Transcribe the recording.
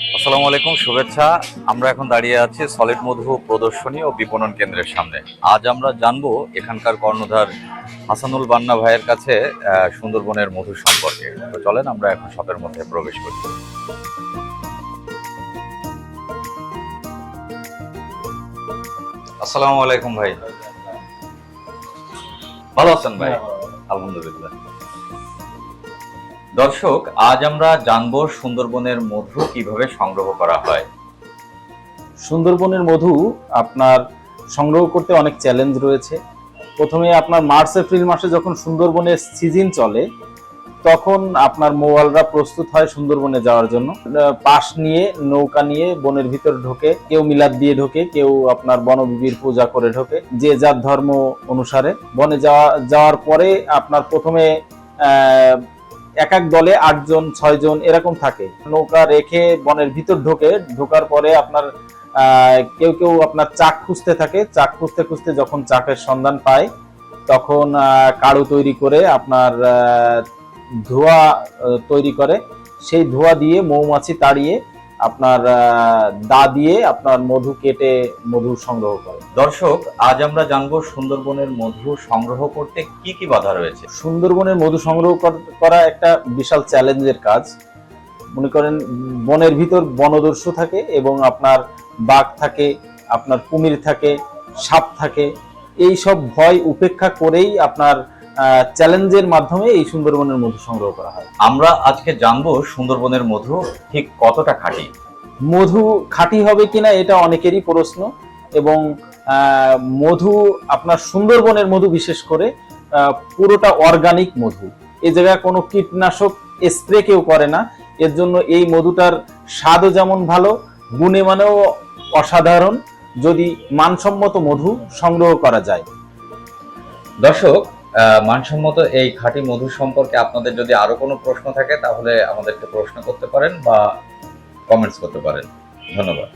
আসসালামু আলাইকুম, শুভেচ্ছা। আমরা এখন দাঁড়িয়ে আছি সলিড মধু প্রদর্শনী ও বিপণন কেন্দ্রের সামনে। আজ আমরা জানবো এখানকার কর্ণধার হাসানুল বান্না ভাইয়ের কাছে সুন্দরবনের মধু সম্পর্কে। তো চলেন আমরা এখন শপের মধ্যে প্রবেশ করি। আসসালামু আলাইকুম ভাই, ভালো আছেন ভাই? আলহামদুলিল্লাহ। দর্শক, আজ আমরা জানবো সুন্দরবনের মধু কিভাবে সংগ্রহ করা হয়। সুন্দরবনের মধু আপনার সংগ্রহ করতে অনেক চ্যালেঞ্জ রয়েছে। প্রথমে আপনার মার্চ এপ্রিল মাসে যখন সুন্দরবনের সিজন চলে, তখন আপনার মৌয়ালরা প্রস্তুত হয় সুন্দরবনে যাওয়ার জন্য। পাশ নিয়ে নৌকা নিয়ে বনের ভিতর ঢোকে, কেউ মিলাদ দিয়ে ঢোকে, কেউ আপনার বনবিবির পূজা করে ঢোকে, যে যার ধর্ম অনুসারে। বনে যাওয়ার পরে আপনার প্রথমে এক এক দলে 8 জন 6 জন এরকম থাকে। নৌকা রেখে বনের ভিতর ঢোকার পরে আপনার কেউ কেউ আপনার চাক খুঁজতে থাকে। চাক খুঁজতে খুঁজতে যখন চাকের সন্ধান পায়, তখন কাড়ু তৈরি করে আপনার ধোঁয়া তৈরি করে। সেই ধোঁয়া দিয়ে মৌমাছি তাড়িয়ে আপনার দা দিয়ে আপনার মধু কেটে মধু সংগ্রহ করে। দর্শক, আজ আমরা জানবো সুন্দরবনের মধু সংগ্রহ করতে কি কি বাধা রয়েছে। সুন্দরবনের মধু সংগ্রহ করা একটা বিশাল চ্যালেঞ্জের কাজ। মনে করেন, বনের ভিতর বনদস্যু থাকে এবং আপনার বাঘ থাকে, আপনার কুমির থাকে, সাপ থাকে। এই সব ভয় উপেক্ষা করেই আপনার চ্যালেঞ্জের মাধ্যমে এই সুন্দরবনের মধু সংগ্রহ করা হয়। আমরা আজকে জানবো সুন্দরবনের মধু ঠিক কতটা খাঁটি। মধু খাঁটি হবে কিনা এটা অনেকেরই প্রশ্ন। এবং মধু আপনার সুন্দরবনের মধু বিশেষ করে পুরোটা অর্গানিক মধু। এই জায়গায় কোনো কীটনাশক স্প্রে কেউ করে না। এর জন্য এই মধুটার স্বাদও যেমন ভালো, গুণে মানেও অসাধারণ, যদি মানসম্মত মধু সংগ্রহ করা যায়। দর্শক, মানসম্মত এই খাঁটি মধু সম্পর্কে আপনাদের যদি আরো কোনো প্রশ্ন থাকে তাহলে আমাদেরকে প্রশ্ন করতে পারেন বা কমেন্টস করতে পারেন। ধন্যবাদ।